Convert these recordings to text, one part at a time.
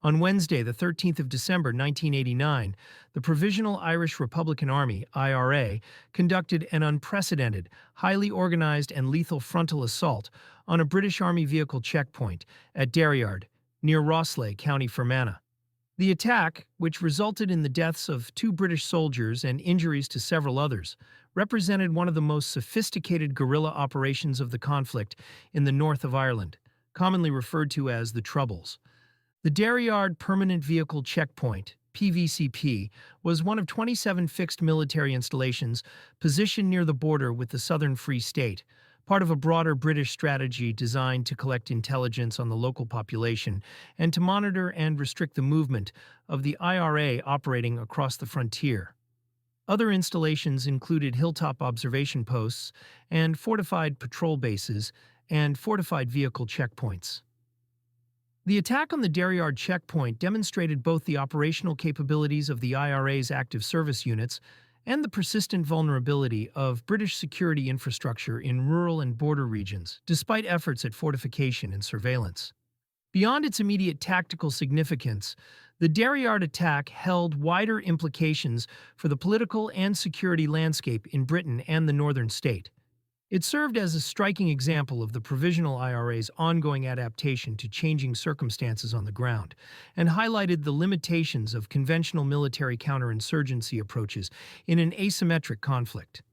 On Wednesday, the 13th of December 1989, the Provisional Irish Republican Army (IRA) conducted an unprecedented, highly organized and lethal frontal assault on a British Army vehicle checkpoint at Derryard, near Rosslea, County Fermanagh. The attack, which resulted in the deaths of 2 British soldiers and injuries to several others, represented one of the most sophisticated guerrilla operations of the conflict in the north of Ireland, commonly referred to as the Troubles. The Derryard Permanent Vehicle Checkpoint, PVCP, was one of 27 fixed military installations positioned near the border with the Southern Free State, part of a broader British strategy designed to collect intelligence on the local population and to monitor and restrict the movement of the IRA operating across the frontier. Other installations included hilltop observation posts and fortified patrol bases and fortified vehicle checkpoints. The attack on the Derryard Checkpoint demonstrated both the operational capabilities of the IRA's active service units and the persistent vulnerability of British security infrastructure in rural and border regions, despite efforts at fortification and surveillance. Beyond its immediate tactical significance, the Derryard attack held wider implications for the political and security landscape in Britain and the northern state. It served as a striking example of the Provisional IRA's ongoing adaptation to changing circumstances on the ground, and highlighted the limitations of conventional military counterinsurgency approaches in an asymmetric conflict.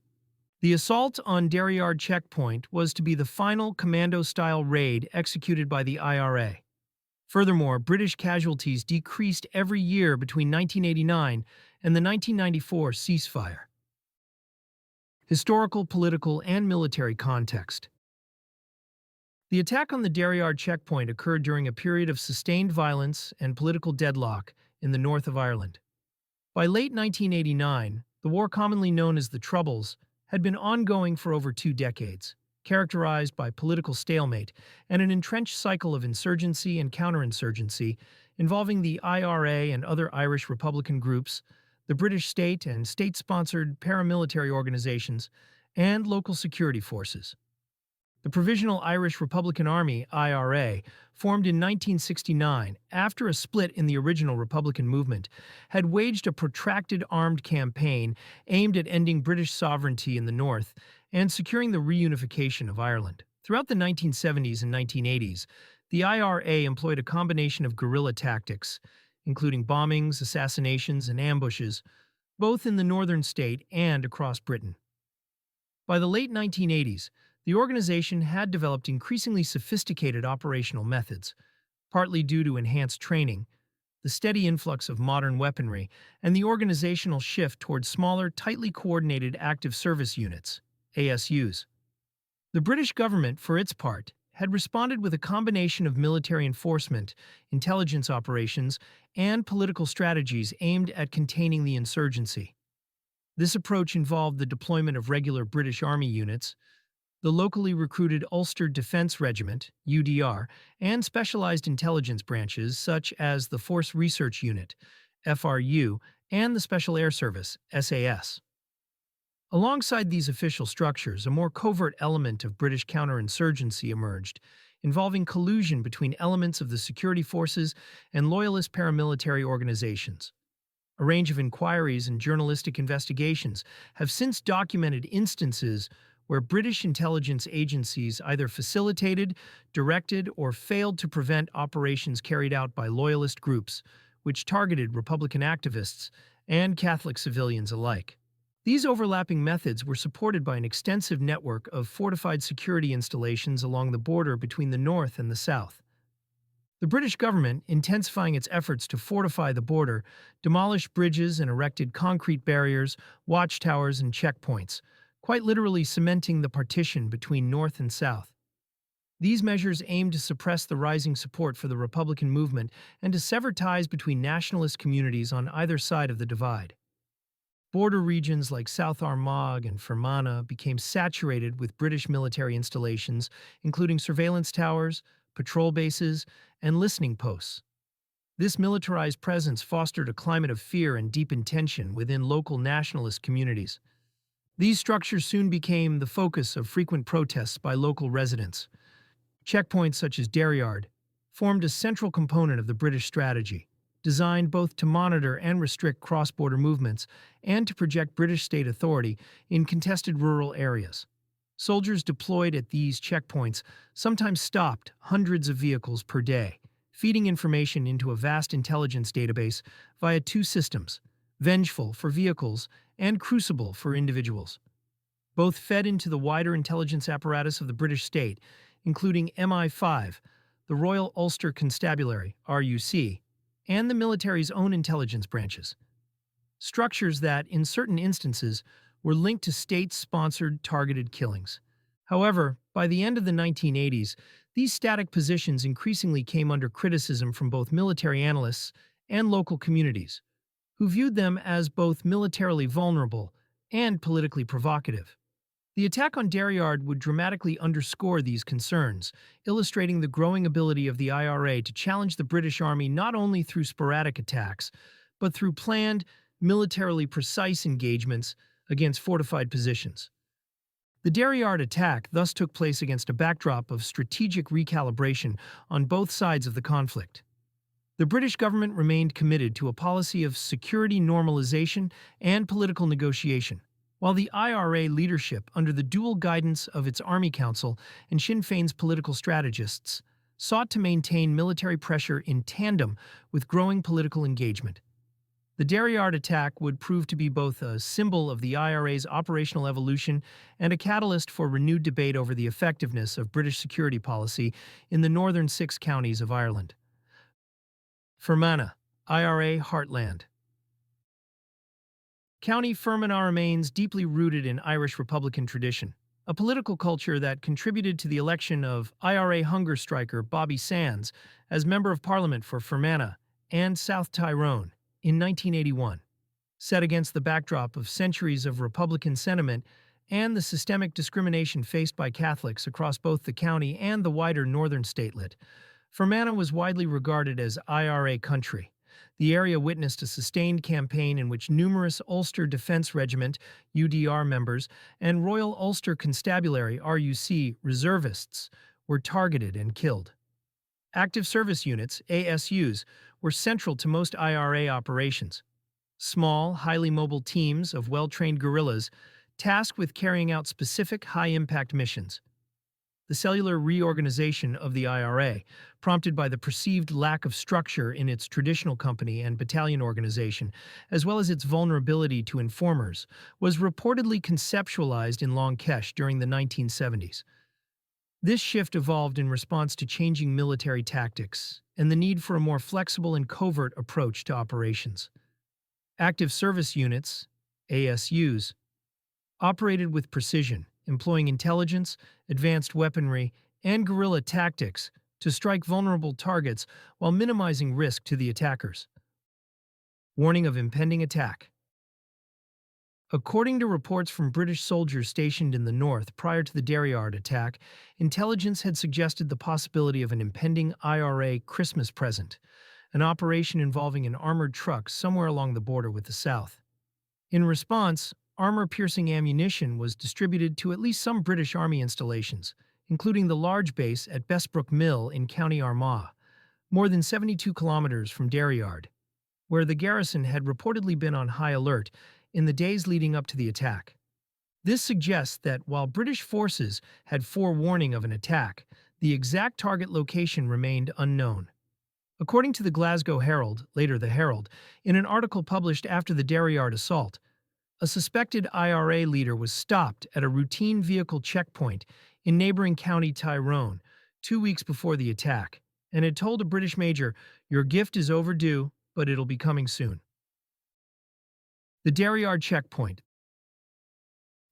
The assault on Derryard Checkpoint was to be the final commando-style raid executed by the IRA. Furthermore, British casualties decreased every year between 1989 and the 1994 ceasefire. Historical, political, and military context. The attack on the Derryard Checkpoint occurred during a period of sustained violence and political deadlock in the north of Ireland. By late 1989, the war commonly known as the Troubles had been ongoing for over 2 decades, characterized by political stalemate and an entrenched cycle of insurgency and counterinsurgency involving the IRA and other Irish Republican groups, the British state and state-sponsored paramilitary organizations, and local security forces. The Provisional Irish Republican Army (IRA), formed in 1969 after a split in the original Republican movement, had waged a protracted armed campaign aimed at ending British sovereignty in the north and securing the reunification of Ireland. Throughout the 1970s and 1980s, the IRA employed a combination of guerrilla tactics, including bombings, assassinations, and ambushes, both in the northern state and across Britain. By the late 1980s, the organization had developed increasingly sophisticated operational methods, partly due to enhanced training, the steady influx of modern weaponry, and the organizational shift towards smaller, tightly coordinated active service units, ASUs. The British government, for its part, had responded with a combination of military enforcement, intelligence operations, and political strategies aimed at containing the insurgency. This approach involved the deployment of regular British Army units, the locally recruited Ulster Defence Regiment, UDR, and specialized intelligence branches such as the Force Research Unit, FRU, and the Special Air Service, SAS. Alongside these official structures, a more covert element of British counterinsurgency emerged, involving collusion between elements of the security forces and loyalist paramilitary organizations. A range of inquiries and journalistic investigations have since documented instances where British intelligence agencies either facilitated, directed, or failed to prevent operations carried out by loyalist groups, which targeted Republican activists and Catholic civilians alike. These overlapping methods were supported by an extensive network of fortified security installations along the border between the north and the south. The British government, intensifying its efforts to fortify the border, demolished bridges and erected concrete barriers, watchtowers, and checkpoints, quite literally cementing the partition between north and south. These measures aimed to suppress the rising support for the Republican movement and to sever ties between nationalist communities on either side of the divide. Border regions like South Armagh and Fermanagh became saturated with British military installations, including surveillance towers, patrol bases, and listening posts. This militarized presence fostered a climate of fear and deep tension within local nationalist communities. These structures soon became the focus of frequent protests by local residents. Checkpoints such as Derryard, formed a central component of the British strategy, designed both to monitor and restrict cross-border movements and to project British state authority in contested rural areas. Soldiers deployed at these checkpoints sometimes stopped hundreds of vehicles per day, feeding information into a vast intelligence database via two systems, Vengeful for vehicles and Crucible for individuals. Both fed into the wider intelligence apparatus of the British state, including MI5, the Royal Ulster Constabulary, RUC, and the military's own intelligence branches. Structures that, in certain instances, were linked to state-sponsored targeted killings. However, by the end of the 1980s, these static positions increasingly came under criticism from both military analysts and local communities, who viewed them as both militarily vulnerable and politically provocative. The attack on Derryard would dramatically underscore these concerns, illustrating the growing ability of the IRA to challenge the British Army not only through sporadic attacks, but through planned, militarily precise engagements against fortified positions. The Derryard attack thus took place against a backdrop of strategic recalibration on both sides of the conflict. The British government remained committed to a policy of security normalization and political negotiation, while the IRA leadership, under the dual guidance of its Army Council and Sinn Féin's political strategists, sought to maintain military pressure in tandem with growing political engagement. The Derryard attack would prove to be both a symbol of the IRA's operational evolution and a catalyst for renewed debate over the effectiveness of British security policy in the northern 6 counties of Ireland. Fermanagh IRA Heartland. County Fermanagh remains deeply rooted in Irish Republican tradition, a political culture that contributed to the election of IRA hunger striker Bobby Sands as Member of Parliament for Fermanagh and South Tyrone in 1981. Set against the backdrop of centuries of Republican sentiment and the systemic discrimination faced by Catholics across both the county and the wider northern statelet, Fermanagh was widely regarded as IRA country. The area witnessed a sustained campaign in which numerous Ulster Defence Regiment (UDR) members and Royal Ulster Constabulary (RUC) reservists were targeted and killed. Active Service Units (ASUs) were central to most IRA operations. Small, highly mobile teams of well-trained guerrillas tasked with carrying out specific high-impact missions. The cellular reorganization of the IRA, prompted by the perceived lack of structure in its traditional company and battalion organization, as well as its vulnerability to informers, was reportedly conceptualized in Longkesh during the 1970s. This shift evolved in response to changing military tactics and the need for a more flexible and covert approach to operations. Active Service Units, ASUs, operated with precision, employing intelligence, advanced weaponry, and guerrilla tactics to strike vulnerable targets while minimizing risk to the attackers. Warning of impending attack. According to reports from British soldiers stationed in the north prior to the Derryard attack, intelligence had suggested the possibility of an impending IRA Christmas present, an operation involving an armored truck somewhere along the border with the south. In response, armor-piercing ammunition was distributed to at least some British Army installations, including the large base at Bessbrook Mill in County Armagh, more than 72 kilometers from Derryard, where the garrison had reportedly been on high alert in the days leading up to the attack. This suggests that while British forces had forewarning of an attack, the exact target location remained unknown. According to the Glasgow Herald, later the Herald, in an article published after the Derryard assault, a suspected IRA leader was stopped at a routine vehicle checkpoint in neighboring County Tyrone 2 weeks before the attack, and had told a British major, "Your gift is overdue, but it'll be coming soon." The Derryard Checkpoint.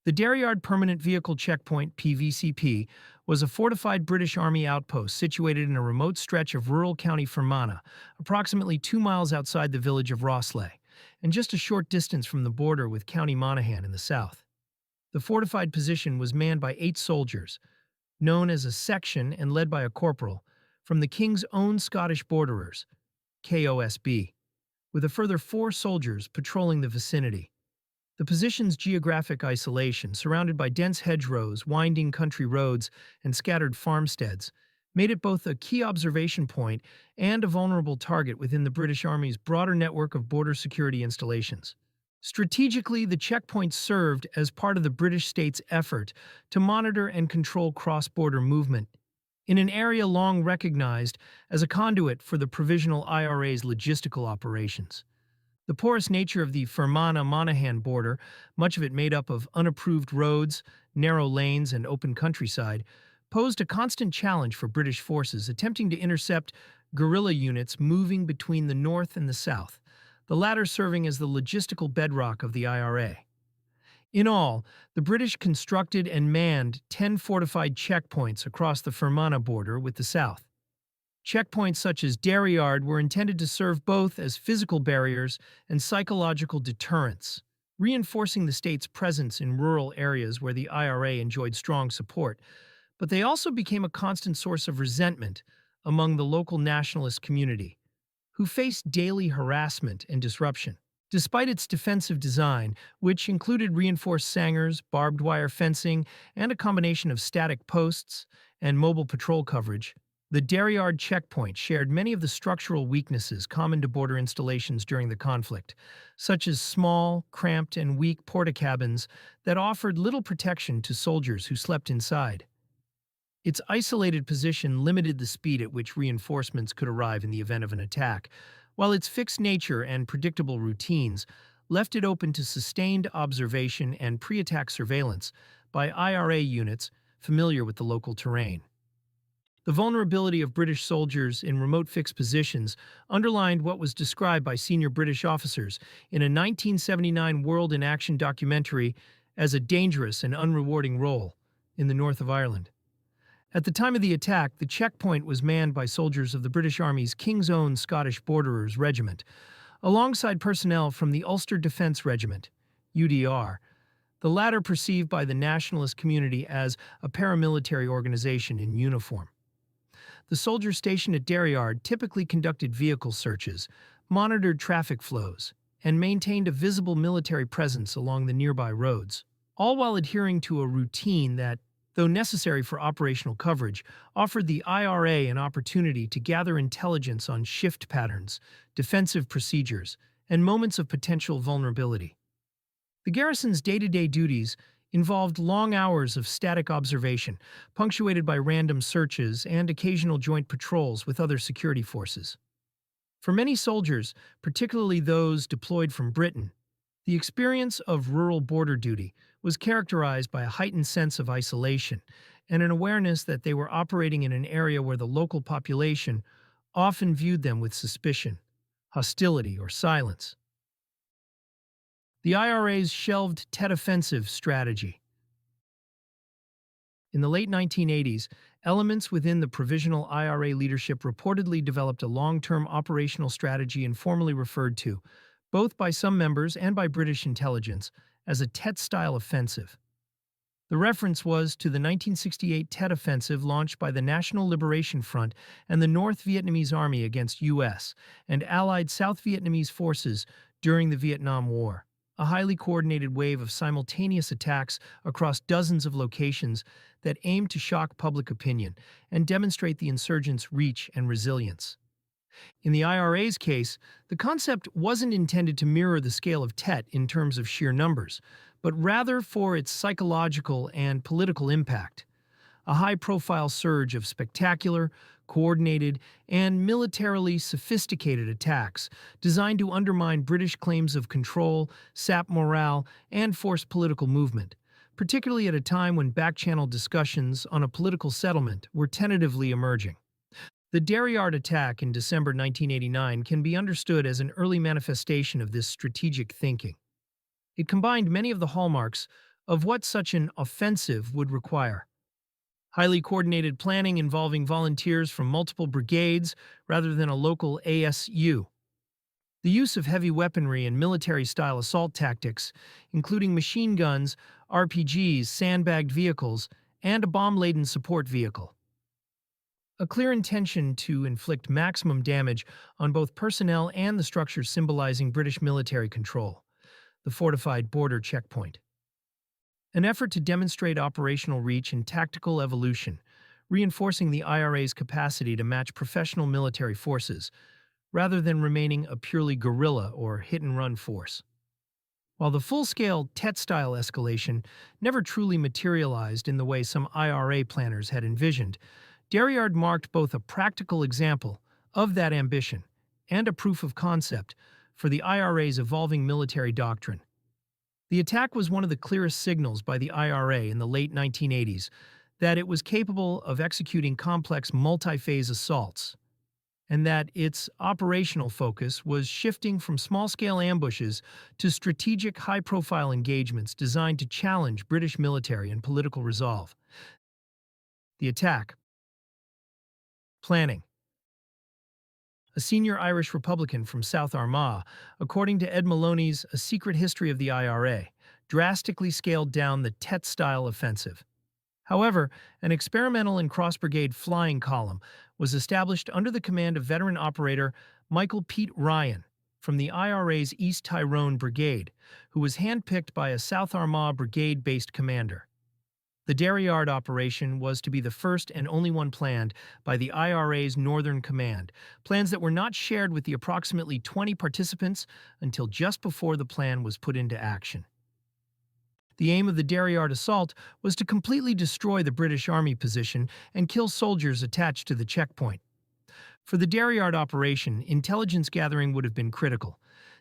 The Derryard Permanent Vehicle Checkpoint (PVCP) was a fortified British Army outpost situated in a remote stretch of rural County Fermanagh, approximately 2 miles outside the village of Rosslea, and just a short distance from the border with County Monaghan in the south. The fortified position was manned by 8 soldiers, known as a section and led by a corporal, from the King's Own Scottish Borderers, KOSB, with a further 4 soldiers patrolling the vicinity. The position's geographic isolation, surrounded by dense hedgerows, winding country roads, and scattered farmsteads, made it both a key observation point and a vulnerable target within the British Army's broader network of border security installations. Strategically, the checkpoint served as part of the British state's effort to monitor and control cross-border movement in an area long recognized as a conduit for the Provisional IRA's logistical operations. The porous nature of the Fermanagh-Monaghan border, much of it made up of unapproved roads, narrow lanes, and open countryside, posed a constant challenge for British forces attempting to intercept guerrilla units moving between the north and the south, the latter serving as the logistical bedrock of the IRA. In all, the British constructed and manned 10 fortified checkpoints across the Fermanagh border with the south. Checkpoints such as Derryard were intended to serve both as physical barriers and psychological deterrents, reinforcing the state's presence in rural areas where the IRA enjoyed strong support, but they also became a constant source of resentment among the local nationalist community, who faced daily harassment and disruption. Despite its defensive design, which included reinforced sangers, barbed wire fencing, and a combination of static posts and mobile patrol coverage, the Derryard Checkpoint shared many of the structural weaknesses common to border installations during the conflict, such as small, cramped, and weak porticabins that offered little protection to soldiers who slept inside. Its isolated position limited the speed at which reinforcements could arrive in the event of an attack, while its fixed nature and predictable routines left it open to sustained observation and pre-attack surveillance by IRA units familiar with the local terrain. The vulnerability of British soldiers in remote fixed positions underlined what was described by senior British officers in a 1979 World in Action documentary as a dangerous and unrewarding role in the north of Ireland. At the time of the attack, the checkpoint was manned by soldiers of the British Army's King's Own Scottish Borderers Regiment, alongside personnel from the Ulster Defence Regiment, UDR, the latter perceived by the nationalist community as a paramilitary organization in uniform. The soldiers stationed at Derryard typically conducted vehicle searches, monitored traffic flows, and maintained a visible military presence along the nearby roads, all while adhering to a routine that, though necessary for operational coverage, offered the IRA an opportunity to gather intelligence on shift patterns, defensive procedures, and moments of potential vulnerability. The garrison's day-to-day duties involved long hours of static observation, punctuated by random searches and occasional joint patrols with other security forces. For many soldiers, particularly those deployed from Britain, the experience of rural border duty was characterized by a heightened sense of isolation and an awareness that they were operating in an area where the local population often viewed them with suspicion, hostility, or silence. The IRA's shelved Tet Offensive Strategy. In the late 1980s, elements within the Provisional IRA leadership reportedly developed a long-term operational strategy informally referred to, both by some members and by British intelligence, as a Tet-style offensive. The reference was to the 1968 Tet Offensive launched by the National Liberation Front and the North Vietnamese Army against U.S. and allied South Vietnamese forces during the Vietnam War, a highly coordinated wave of simultaneous attacks across dozens of locations that aimed to shock public opinion and demonstrate the insurgents' reach and resilience. In the IRA's case, the concept wasn't intended to mirror the scale of Tet in terms of sheer numbers, but rather for its psychological and political impact. A high-profile surge of spectacular, coordinated, and militarily sophisticated attacks designed to undermine British claims of control, sap morale, and force political movement, particularly at a time when back-channel discussions on a political settlement were tentatively emerging. The Derryard attack in December 1989 can be understood as an early manifestation of this strategic thinking. It combined many of the hallmarks of what such an offensive would require. Highly coordinated planning involving volunteers from multiple brigades rather than a local ASU. The use of heavy weaponry and military-style assault tactics, including machine guns, RPGs, sandbagged vehicles, and a bomb-laden support vehicle. A clear intention to inflict maximum damage on both personnel and the structures symbolizing British military control. The fortified border checkpoint. An effort to demonstrate operational reach and tactical evolution, reinforcing the IRA's capacity to match professional military forces, rather than remaining a purely guerrilla or hit-and-run force. While the full-scale Tet-style escalation never truly materialized in the way some IRA planners had envisioned, Derryard marked both a practical example of that ambition and a proof of concept for the IRA's evolving military doctrine. The attack was one of the clearest signals by the IRA in the late 1980s that it was capable of executing complex multi-phase assaults, and that its operational focus was shifting from small-scale ambushes to strategic high-profile engagements designed to challenge British military and political resolve. The attack. Planning. A senior Irish Republican from South Armagh, according to Ed Maloney's A Secret History of the IRA, drastically scaled down the Tet-style offensive. However, an experimental and cross-brigade flying column was established under the command of veteran operator Michael Pete Ryan from the IRA's East Tyrone Brigade, who was handpicked by a South Armagh brigade-based commander. The Derryard operation was to be the first and only one planned by the IRA's Northern Command, plans that were not shared with the approximately 20 participants until just before the plan was put into action. The aim of the Derryard assault was to completely destroy the British Army position and kill soldiers attached to the checkpoint. For the Derryard operation, intelligence gathering would have been critical.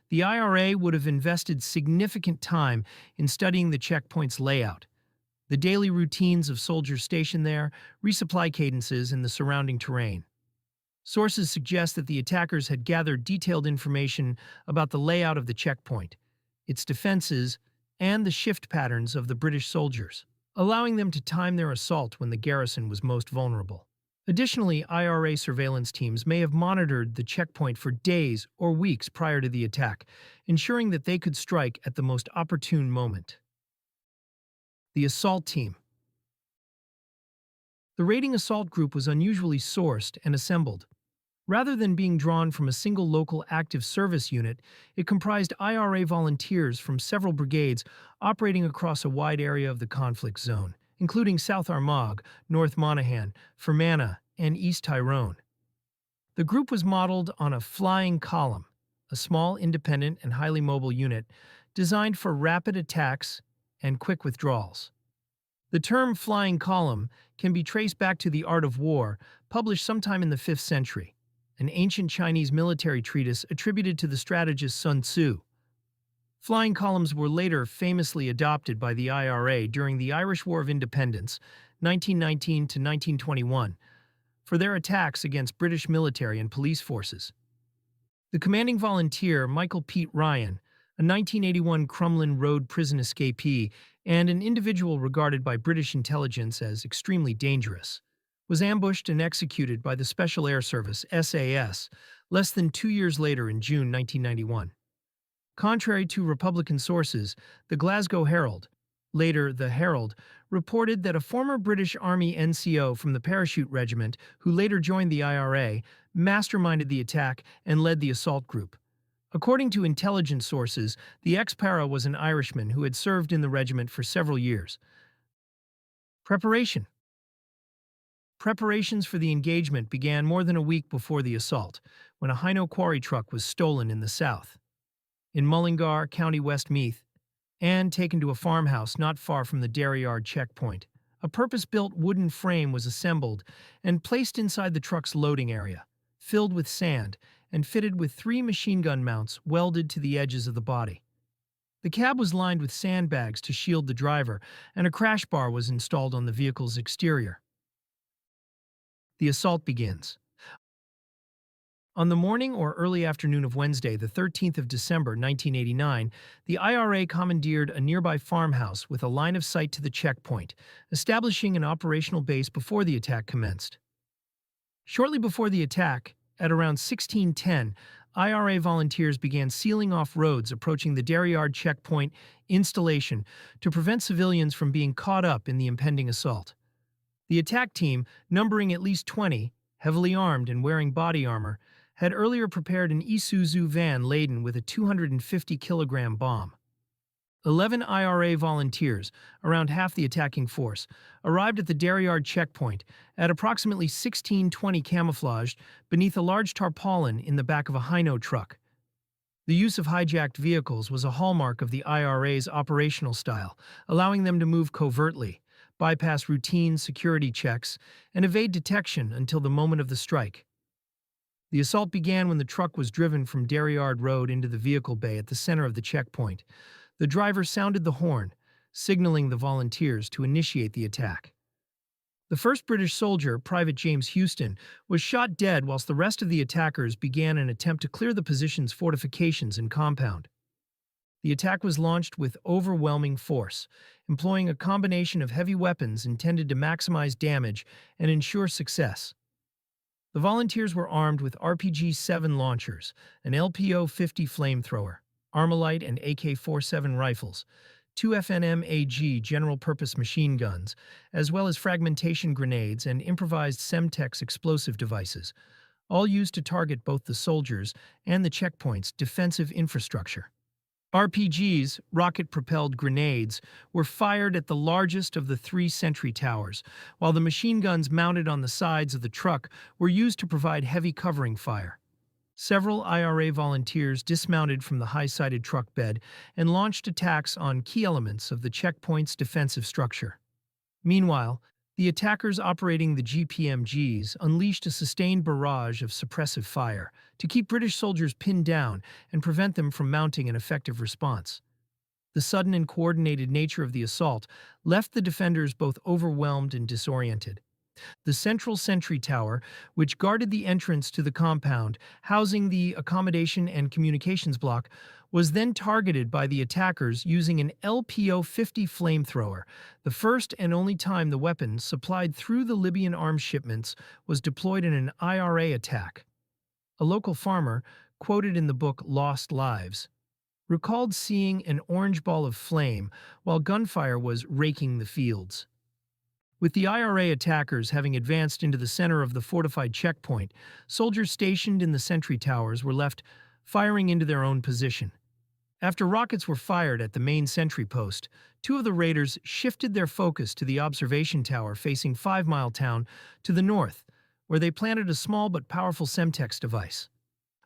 The IRA would have invested significant time in studying the checkpoint's layout, the daily routines of soldiers stationed there, resupply cadences, and the surrounding terrain. Sources suggest that the attackers had gathered detailed information about the layout of the checkpoint, its defenses, and the shift patterns of the British soldiers, allowing them to time their assault when the garrison was most vulnerable. Additionally, IRA surveillance teams may have monitored the checkpoint for days or weeks prior to the attack, ensuring that they could strike at the most opportune moment. The assault team. The raiding assault group was unusually sourced and assembled. Rather than being drawn from a single local active service unit, it comprised IRA volunteers from several brigades operating across a wide area of the conflict zone, including South Armagh, North Monaghan, Fermanagh, and East Tyrone. The group was modeled on a flying column, a small, independent, and highly mobile unit designed for rapid attacks and quick withdrawals. The term flying column can be traced back to The Art of War, published sometime in the 5th century, an ancient Chinese military treatise attributed to the strategist Sun Tzu. Flying columns were later famously adopted by the IRA during the Irish War of Independence, 1919 to 1921, for their attacks against British military and police forces. The commanding volunteer, Michael Pete Ryan, a 1981 Crumlin Road prison escapee and an individual regarded by British intelligence as extremely dangerous, was ambushed and executed by the Special Air Service, SAS, less than 2 years later in June 1991. Contrary to Republican sources, the Glasgow Herald, later the Herald, reported that a former British Army NCO from the Parachute Regiment, who later joined the IRA, masterminded the attack and led the assault group. According to intelligence sources, the ex-para was an Irishman who had served in the regiment for several years. Preparation. Preparations for the engagement began more than a week before the assault, when a Hino quarry truck was stolen in the south, in Mullingar, County Westmeath, and taken to a farmhouse not far from the Derryard Checkpoint. A purpose-built wooden frame was assembled and placed inside the truck's loading area, filled with sand, and fitted with 3 machine gun mounts welded to the edges of the body. The cab was lined with sandbags to shield the driver, and a crash bar was installed on the vehicle's exterior. The assault begins. On the morning or early afternoon of Wednesday, the 13th of December, 1989, the IRA commandeered a nearby farmhouse with a line of sight to the checkpoint, establishing an operational base before the attack commenced. Shortly before the attack, at around 1610, IRA volunteers began sealing off roads approaching the Derryard Checkpoint installation to prevent civilians from being caught up in the impending assault. The attack team, numbering at least 20, heavily armed and wearing body armor, had earlier prepared an Isuzu van laden with a 250-kilogram bomb. 11 IRA volunteers, around half the attacking force, arrived at the Derryard Checkpoint at approximately 16:20 camouflaged beneath a large tarpaulin in the back of a high-no truck. The use of hijacked vehicles was a hallmark of the IRA's operational style, allowing them to move covertly, bypass routine security checks, and evade detection until the moment of the strike. The assault began when the truck was driven from Derryard Road into the vehicle bay at the center of the checkpoint. The driver sounded the horn, signaling the volunteers to initiate the attack. The first British soldier, Private James Houston, was shot dead whilst the rest of the attackers began an attempt to clear the position's fortifications and compound. The attack was launched with overwhelming force, employing a combination of heavy weapons intended to maximize damage and ensure success. The volunteers were armed with RPG-7 launchers, an LPO-50 flamethrower, Armalite and AK-47 rifles, 2 FNM-AG general-purpose machine guns, as well as fragmentation grenades and improvised Semtex explosive devices, all used to target both the soldiers and the checkpoint's defensive infrastructure. RPGs, rocket-propelled grenades, were fired at the largest of the 3 sentry towers, while the machine guns mounted on the sides of the truck were used to provide heavy covering fire. Several IRA volunteers dismounted from the high-sided truck bed and launched attacks on key elements of the checkpoint's defensive structure. Meanwhile, the attackers operating the GPMGs unleashed a sustained barrage of suppressive fire to keep British soldiers pinned down and prevent them from mounting an effective response. The sudden and coordinated nature of the assault left the defenders both overwhelmed and disoriented. The central sentry tower, which guarded the entrance to the compound, housing the accommodation and communications block, was then targeted by the attackers using an LPO-50 flamethrower, the first and only time the weapon, supplied through the Libyan arms shipments, was deployed in an IRA attack. A local farmer, quoted in the book Lost Lives, recalled seeing an orange ball of flame while gunfire was raking the fields. With the IRA attackers having advanced into the center of the fortified checkpoint, soldiers stationed in the sentry towers were left firing into their own position. After rockets were fired at the main sentry post, 2 of the raiders shifted their focus to the observation tower facing 5 Mile Town to the north, where they planted a small but powerful Semtex device.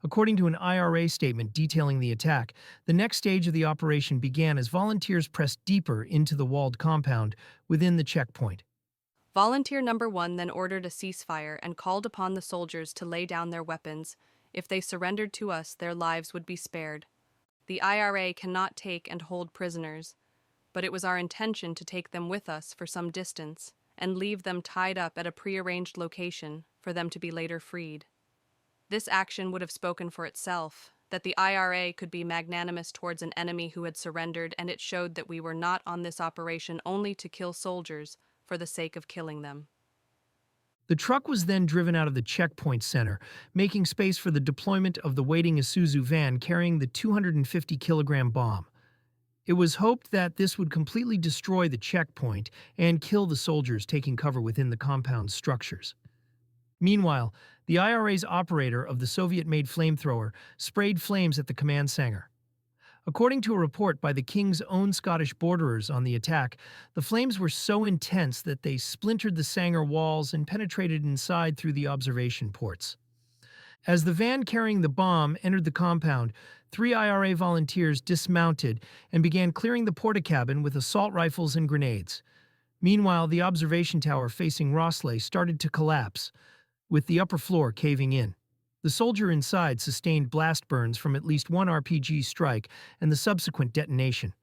According to an IRA statement detailing the attack, the next stage of the operation began as volunteers pressed deeper into the walled compound within the checkpoint. Volunteer number 1 then ordered a ceasefire and called upon the soldiers to lay down their weapons. If they surrendered to us, their lives would be spared. The IRA cannot take and hold prisoners, but it was our intention to take them with us for some distance and leave them tied up at a prearranged location for them to be later freed. This action would have spoken for itself, that the IRA could be magnanimous towards an enemy who had surrendered, and it showed that we were not on this operation only to kill soldiers for the sake of killing them. The truck was then driven out of the checkpoint center, making space for the deployment of the waiting Isuzu van carrying the 250-kilogram bomb. It was hoped that this would completely destroy the checkpoint and kill the soldiers taking cover within the compound's structures. Meanwhile, the IRA's operator of the Soviet-made flamethrower sprayed flames at the command hangar. According to a report by the King's own Scottish borderers on the attack, the flames were so intense that they splintered the Sanger walls and penetrated inside through the observation ports. As the van carrying the bomb entered the compound, 3 IRA volunteers dismounted and began clearing the porta-cabin with assault rifles and grenades. Meanwhile, the observation tower facing Rosslea started to collapse, with the upper floor caving in. The soldier inside sustained blast burns from at least 1 RPG strike and the subsequent detonation.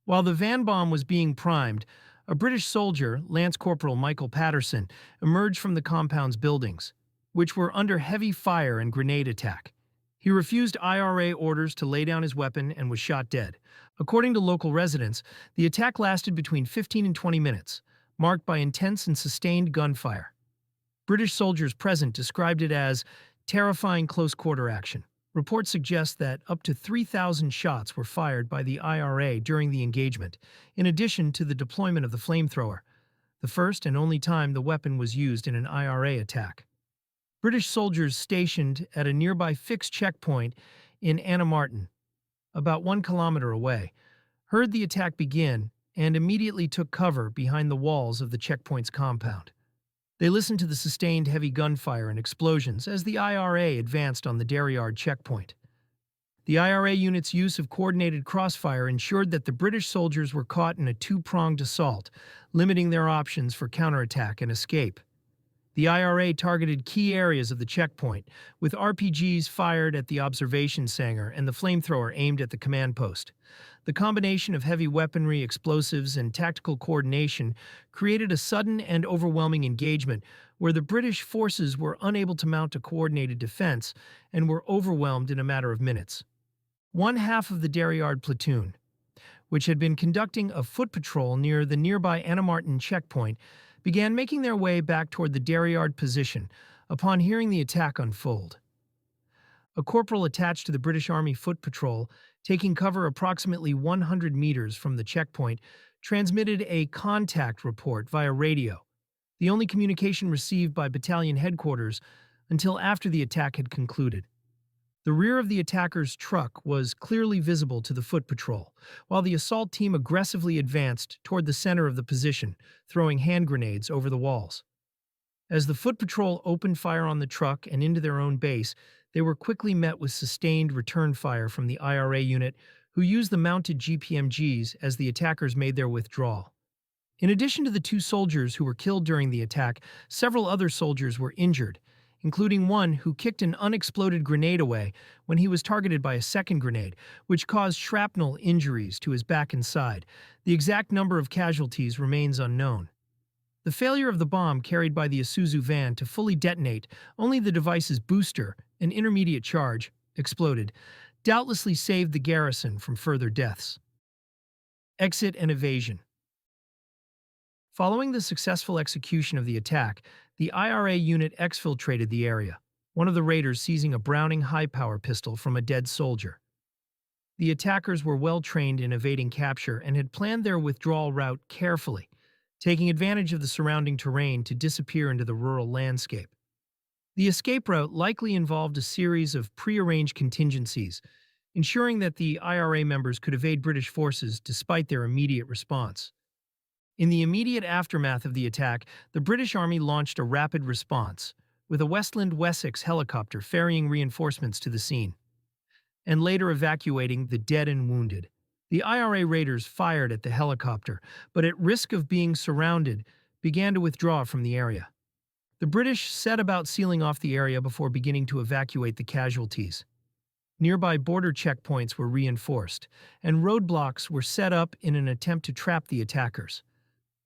While the van bomb was being primed, a British soldier, Lance Corporal Michael Patterson, emerged from the compound's buildings, which were under heavy fire and grenade attack. He refused IRA orders to lay down his weapon and was shot dead. According to local residents, the attack lasted between 15 and 20 minutes, marked by intense and sustained gunfire. British soldiers present described it as terrifying close-quarter action. Reports suggest that up to 3,000 shots were fired by the IRA during the engagement, in addition to the deployment of the flamethrower, the first and only time the weapon was used in an IRA attack. British soldiers stationed at a nearby fixed checkpoint in Anna Martin, about 1 kilometer away, heard the attack begin and immediately took cover behind the walls of the checkpoint's compound. They listened to the sustained heavy gunfire and explosions as the IRA advanced on the Derryard Checkpoint. The IRA unit's use of coordinated crossfire ensured that the British soldiers were caught in a two-pronged assault, limiting their options for counterattack and escape. The IRA targeted key areas of the checkpoint, with RPGs fired at the observation hangar and the flamethrower aimed at the command post. The combination of heavy weaponry, explosives, and tactical coordination created a sudden and overwhelming engagement where the British forces were unable to mount a coordinated defense and were overwhelmed in a matter of minutes. One half of the Derryard platoon, which had been conducting a foot patrol near the nearby Annamartin checkpoint, began making their way back toward the Derryard position upon hearing the attack unfold. A corporal attached to the British Army Foot Patrol, taking cover approximately 100 meters from the checkpoint, transmitted a contact report via radio, the only communication received by battalion headquarters until after the attack had concluded. The rear of the attacker's truck was clearly visible to the foot patrol, while the assault team aggressively advanced toward the center of the position, throwing hand grenades over the walls. As the foot patrol opened fire on the truck and into their own base, they were quickly met with sustained return fire from the IRA unit, who used the mounted GPMGs as the attackers made their withdrawal. In addition to the two soldiers who were killed during the attack, several other soldiers were injured, including one who kicked an unexploded grenade away when he was targeted by a second grenade, which caused shrapnel injuries to his back and side. The exact number of casualties remains unknown. The failure of the bomb carried by the Isuzu van to fully detonate only the device's booster, an intermediate charge, exploded, doubtlessly saved the garrison from further deaths. Exit and evasion. Following the successful execution of the attack, the IRA unit exfiltrated the area, one of the raiders seizing a Browning high-power pistol from a dead soldier. The attackers were well trained in evading capture and had planned their withdrawal route carefully, taking advantage of the surrounding terrain to disappear into the rural landscape. The escape route likely involved a series of pre-arranged contingencies, ensuring that the IRA members could evade British forces despite their immediate response. In the immediate aftermath of the attack, the British Army launched a rapid response, with a Westland Wessex helicopter ferrying reinforcements to the scene, and later evacuating the dead and wounded. The IRA raiders fired at the helicopter, but at risk of being surrounded, began to withdraw from the area. The British set about sealing off the area before beginning to evacuate the casualties. Nearby border checkpoints were reinforced, and roadblocks were set up in an attempt to trap the attackers.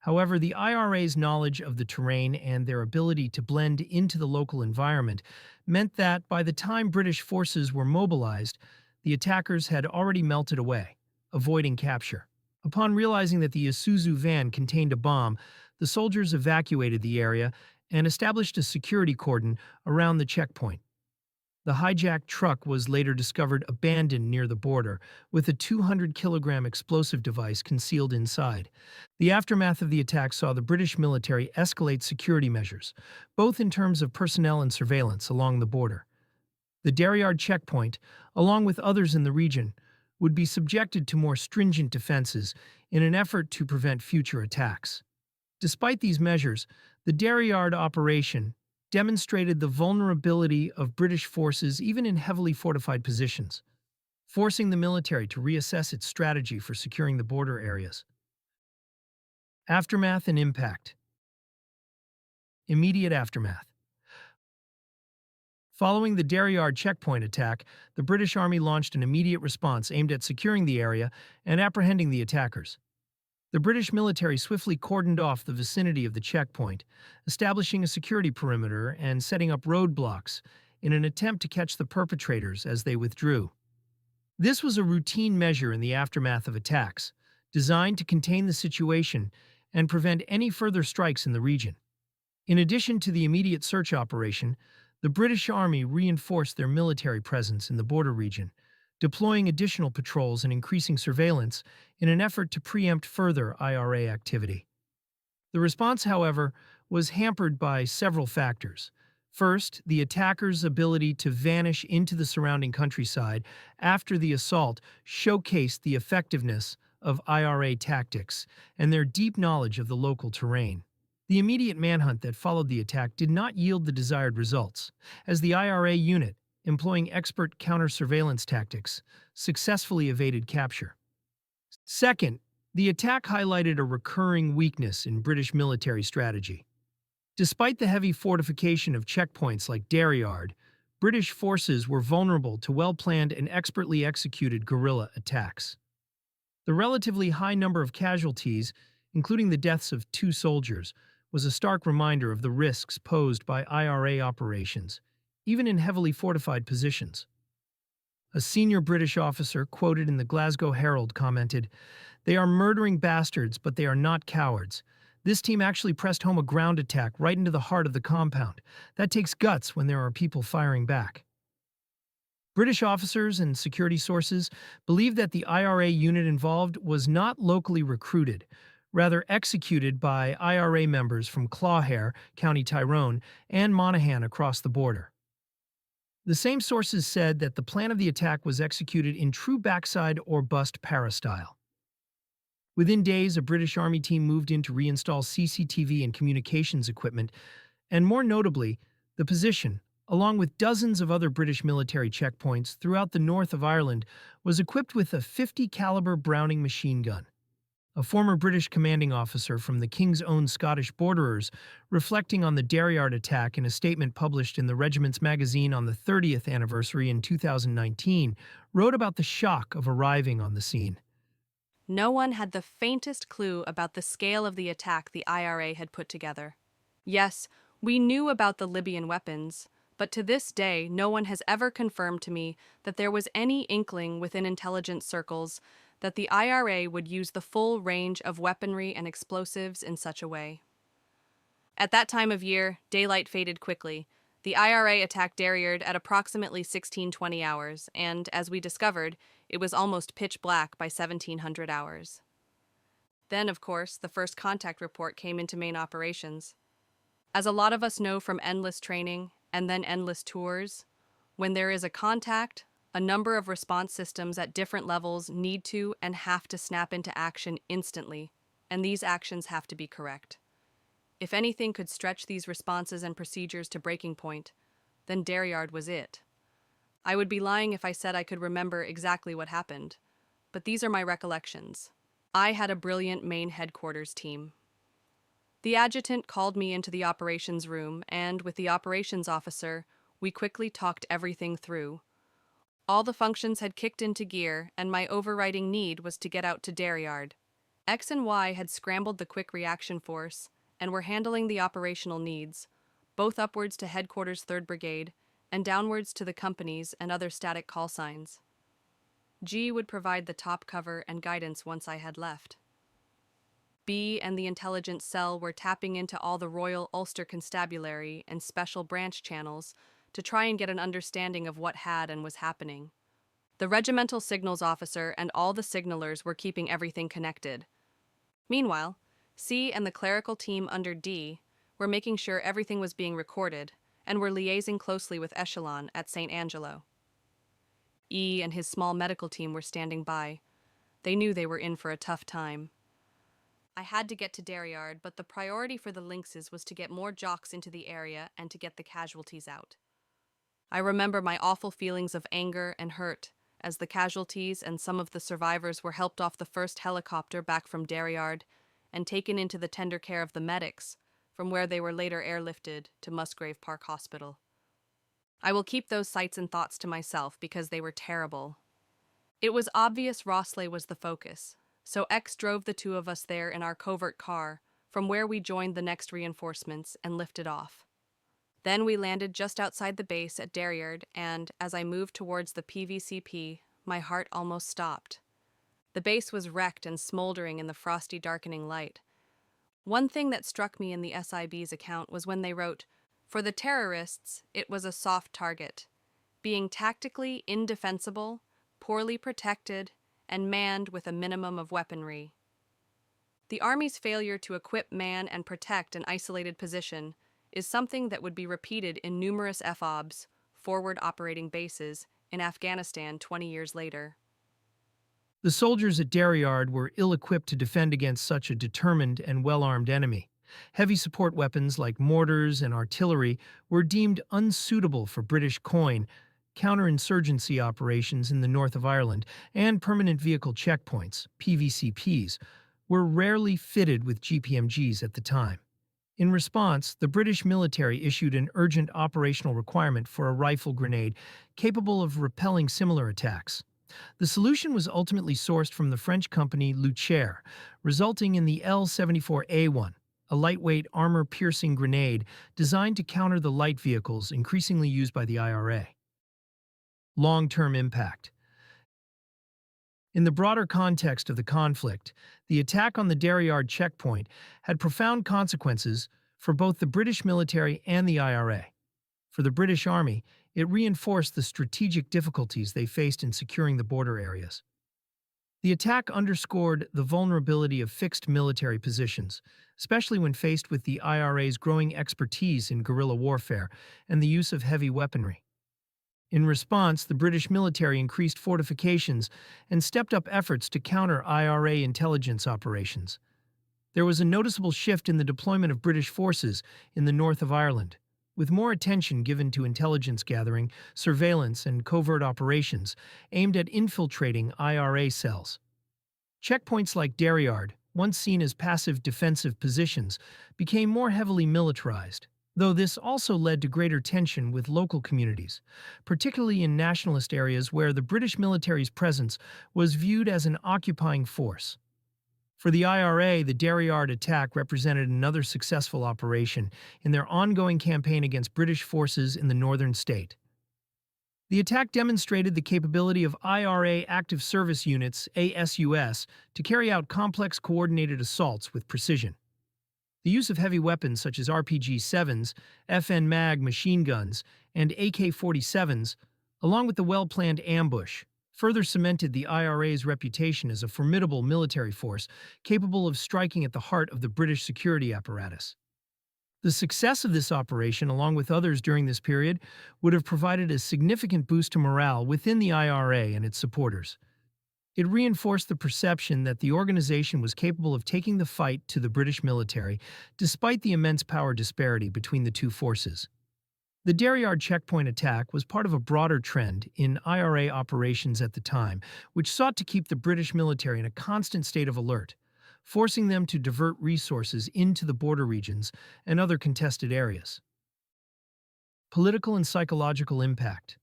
However, the IRA's knowledge of the terrain and their ability to blend into the local environment meant that by the time British forces were mobilized, the attackers had already melted away, avoiding capture. Upon realizing that the Isuzu van contained a bomb, the soldiers evacuated the area and established a security cordon around the checkpoint. The hijacked truck was later discovered abandoned near the border, with a 200-kilogram explosive device concealed inside. The aftermath of the attack saw the British military escalate security measures, both in terms of personnel and surveillance along the border. The Derryard Checkpoint, along with others in the region, would be subjected to more stringent defenses in an effort to prevent future attacks. Despite these measures, the Derryard operation demonstrated the vulnerability of British forces even in heavily fortified positions, forcing the military to reassess its strategy for securing the border areas. Aftermath and impact. Immediate aftermath. Following the Derryard checkpoint attack, the British Army launched an immediate response aimed at securing the area and apprehending the attackers. The British military swiftly cordoned off the vicinity of the checkpoint, establishing a security perimeter and setting up roadblocks in an attempt to catch the perpetrators as they withdrew. This was a routine measure in the aftermath of attacks, designed to contain the situation and prevent any further strikes in the region. In addition to the immediate search operation, the British Army reinforced their military presence in the border region, deploying additional patrols and increasing surveillance in an effort to preempt further IRA activity. The response, however, was hampered by several factors. First, the attackers' ability to vanish into the surrounding countryside after the assault showcased the effectiveness of IRA tactics and their deep knowledge of the local terrain. The immediate manhunt that followed the attack did not yield the desired results, as the IRA unit, employing expert counter-surveillance tactics, successfully evaded capture. Second, the attack highlighted a recurring weakness in British military strategy. Despite the heavy fortification of checkpoints like Derryard, British forces were vulnerable to well-planned and expertly executed guerrilla attacks. The relatively high number of casualties, including the deaths of 2 soldiers, was a stark reminder of the risks posed by IRA operations, even in heavily fortified positions. A senior British officer quoted in the Glasgow Herald commented, "They are murdering bastards, but they are not cowards. This team actually pressed home a ground attack right into the heart of the compound. That takes guts when there are people firing back." British officers and security sources believe that the IRA unit involved was not locally recruited, rather executed by IRA members from Clogher, County Tyrone, and Monaghan across the border. The same sources said that the plan of the attack was executed in true backside or bust para style. Within days, a British Army team moved in to reinstall CCTV and communications equipment, and more notably, the position, along with dozens of other British military checkpoints throughout the north of Ireland, was equipped with a 50 caliber Browning machine gun. A former British commanding officer from the King's Own Scottish Borderers, reflecting on the Derryard attack in a statement published in the regiment's magazine on the 30th anniversary in 2019, wrote about the shock of arriving on the scene. No one had the faintest clue about the scale of the attack the IRA had put together. Yes, we knew about the Libyan weapons, but to this day no one has ever confirmed to me that there was any inkling within intelligence circles that the IRA would use the full range of weaponry and explosives in such a way. At that time of year, daylight faded quickly. The IRA attacked Derryard at approximately 1620 hours, and, as we discovered, it was almost pitch black by 1700 hours. Then, of course, the first contact report came into main operations. As a lot of us know from endless training and then endless tours, when there is a contact, a number of response systems at different levels need to and have to snap into action instantly, and these actions have to be correct. If anything could stretch these responses and procedures to breaking point, then Derryard was it. I would be lying if I said I could remember exactly what happened, but these are my recollections. I had a brilliant main headquarters team. The adjutant called me into the operations room, and with the operations officer, we quickly talked everything through. All the functions had kicked into gear, and my overriding need was to get out to Derryard. X and Y had scrambled the quick reaction force and were handling the operational needs, both upwards to Headquarters 3rd Brigade and downwards to the companies and other static call signs. G would provide the top cover and guidance once I had left. B and the intelligence cell were tapping into all the Royal Ulster Constabulary and special branch channels to try and get an understanding of what had and was happening. The regimental signals officer and all the signalers were keeping everything connected. Meanwhile, C and the clerical team under D were making sure everything was being recorded and were liaising closely with Echelon at St. Angelo. E and his small medical team were standing by. They knew they were in for a tough time. I had to get to Derryard, but the priority for the Lynxes was to get more jocks into the area and to get the casualties out. I remember my awful feelings of anger and hurt as the casualties and some of the survivors were helped off the first helicopter back from Derryard and taken into the tender care of the medics, from where they were later airlifted to Musgrave Park Hospital. I will keep those sights and thoughts to myself because they were terrible. It was obvious Rosslea was the focus, so X drove the two of us there in our covert car, from where we joined the next reinforcements and lifted off. Then we landed just outside the base at Derryard, and as I moved towards the PVCP, my heart almost stopped. The base was wrecked and smoldering in the frosty, darkening light. One thing that struck me in the SIB's account was when they wrote, "For the terrorists, it was a soft target, being tactically indefensible, poorly protected, and manned with a minimum of weaponry." The Army's failure to equip, man, and protect an isolated position is something that would be repeated in numerous FOBs, forward operating bases, in Afghanistan 20 years later. The soldiers at Derryard were ill-equipped to defend against such a determined and well-armed enemy. Heavy support weapons like mortars and artillery were deemed unsuitable for British coin, counterinsurgency operations in the north of Ireland, and permanent vehicle checkpoints, PVCPs, were rarely fitted with GPMGs at the time. In response, the British military issued an urgent operational requirement for a rifle grenade capable of repelling similar attacks. The solution was ultimately sourced from the French company Luchaire, resulting in the L-74A1, a lightweight armor-piercing grenade designed to counter the light vehicles increasingly used by the IRA. Long-term impact. In the broader context of the conflict, the attack on the Derryard Checkpoint had profound consequences for both the British military and the IRA. For the British Army, it reinforced the strategic difficulties they faced in securing the border areas. The attack underscored the vulnerability of fixed military positions, especially when faced with the IRA's growing expertise in guerrilla warfare and the use of heavy weaponry. In response, the British military increased fortifications and stepped up efforts to counter IRA intelligence operations. There was a noticeable shift in the deployment of British forces in the north of Ireland, with more attention given to intelligence gathering, surveillance, and covert operations aimed at infiltrating IRA cells. Checkpoints like Derryard, once seen as passive defensive positions, became more heavily militarized, though this also led to greater tension with local communities, particularly in nationalist areas where the British military's presence was viewed as an occupying force. For the IRA, the Derryard attack represented another successful operation in their ongoing campaign against British forces in the northern state. The attack demonstrated the capability of IRA active service units, ASUS, to carry out complex coordinated assaults with precision. The use of heavy weapons such as RPG-7s, FN MAG machine guns, and AK-47s, along with the well-planned ambush, further cemented the IRA's reputation as a formidable military force capable of striking at the heart of the British security apparatus. The success of this operation, along with others during this period, would have provided a significant boost to morale within the IRA and its supporters. It reinforced the perception that the organization was capable of taking the fight to the British military, despite the immense power disparity between the two forces. The Derryard Checkpoint attack was part of a broader trend in IRA operations at the time, which sought to keep the British military in a constant state of alert, forcing them to divert resources into the border regions and other contested areas. Political and psychological impact.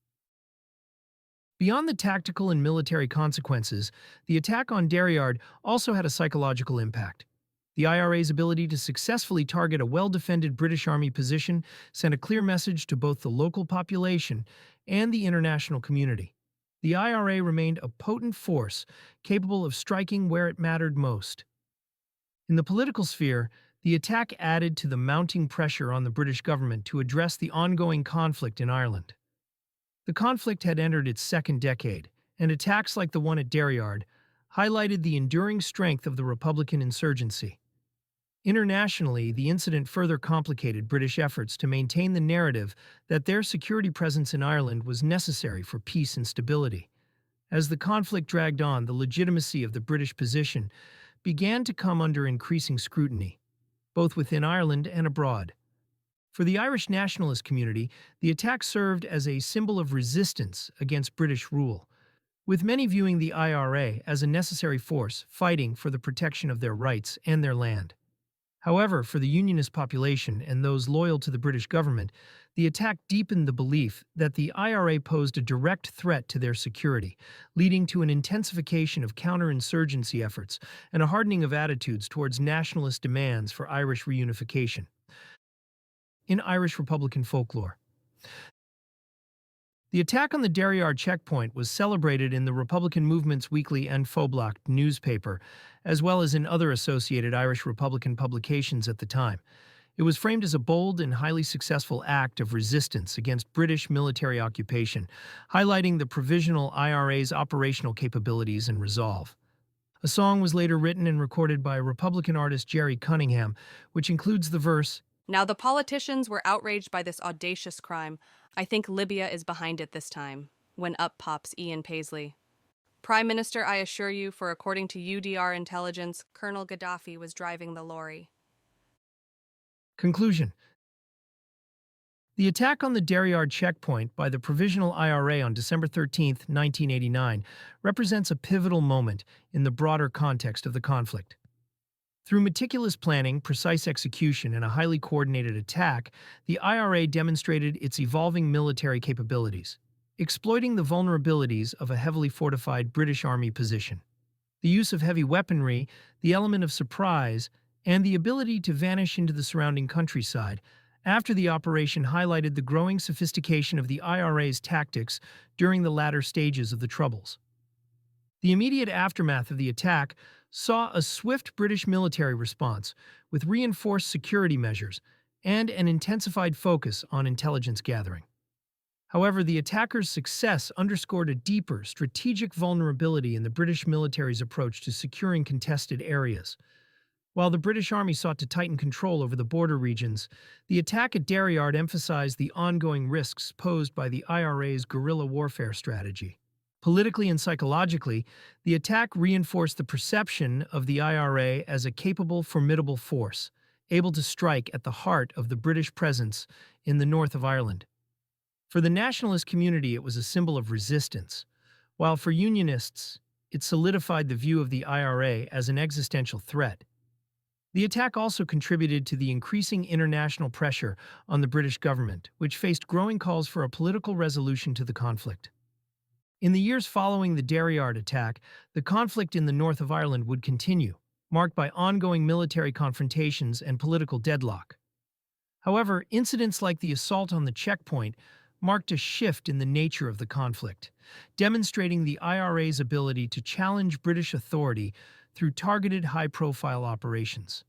Beyond the tactical and military consequences, the attack on Derryard also had a psychological impact. The IRA's ability to successfully target a well-defended British Army position sent a clear message to both the local population and the international community. The IRA remained a potent force capable of striking where it mattered most. In the political sphere, the attack added to the mounting pressure on the British government to address the ongoing conflict in Ireland. The conflict had entered its second decade, and attacks like the one at Derryard highlighted the enduring strength of the Republican insurgency. Internationally, the incident further complicated British efforts to maintain the narrative that their security presence in Ireland was necessary for peace and stability. As the conflict dragged on, the legitimacy of the British position began to come under increasing scrutiny, both within Ireland and abroad. For the Irish nationalist community, the attack served as a symbol of resistance against British rule, with many viewing the IRA as a necessary force fighting for the protection of their rights and their land. However, for the Unionist population and those loyal to the British government, the attack deepened the belief that the IRA posed a direct threat to their security, leading to an intensification of counterinsurgency efforts and a hardening of attitudes towards nationalist demands for Irish reunification. In Irish Republican folklore, the attack on the Derryard Checkpoint was celebrated in the Republican movement's weekly An Phoblacht newspaper, as well as in other associated Irish Republican publications at the time. It was framed as a bold and highly successful act of resistance against British military occupation, highlighting the Provisional IRA's operational capabilities and resolve. A song was later written and recorded by Republican artist Gerry Cunningham, which includes the verse, Now the politicians were outraged by this audacious crime. I think Libya is behind it this time, when up pops Ian Paisley. Prime Minister, I assure you, for according to UDR intelligence, Colonel Gaddafi was driving the lorry. Conclusion. The attack on the Derryard Checkpoint by the Provisional IRA on December 13, 1989, represents a pivotal moment in the broader context of the conflict. Through meticulous planning, precise execution, and a highly coordinated attack, the IRA demonstrated its evolving military capabilities, exploiting the vulnerabilities of a heavily fortified British Army position. The use of heavy weaponry, the element of surprise, and the ability to vanish into the surrounding countryside after the operation highlighted the growing sophistication of the IRA's tactics during the latter stages of the Troubles. The immediate aftermath of the attack saw a swift British military response with reinforced security measures and an intensified focus on intelligence gathering. However, the attackers' success underscored a deeper strategic vulnerability in the British military's approach to securing contested areas. While the British Army sought to tighten control over the border regions, the attack at Derryard emphasized the ongoing risks posed by the IRA's guerrilla warfare strategy. Politically and psychologically, the attack reinforced the perception of the IRA as a capable, formidable force, able to strike at the heart of the British presence in the north of Ireland. For the nationalist community, it was a symbol of resistance, while for Unionists, it solidified the view of the IRA as an existential threat. The attack also contributed to the increasing international pressure on the British government, which faced growing calls for a political resolution to the conflict. In the years following the Derryard attack, the conflict in the north of Ireland would continue, marked by ongoing military confrontations and political deadlock. However, incidents like the assault on the checkpoint marked a shift in the nature of the conflict, demonstrating the IRA's ability to challenge British authority through targeted high-profile operations.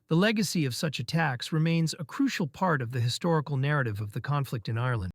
The legacy of such attacks remains a crucial part of the historical narrative of the conflict in Ireland.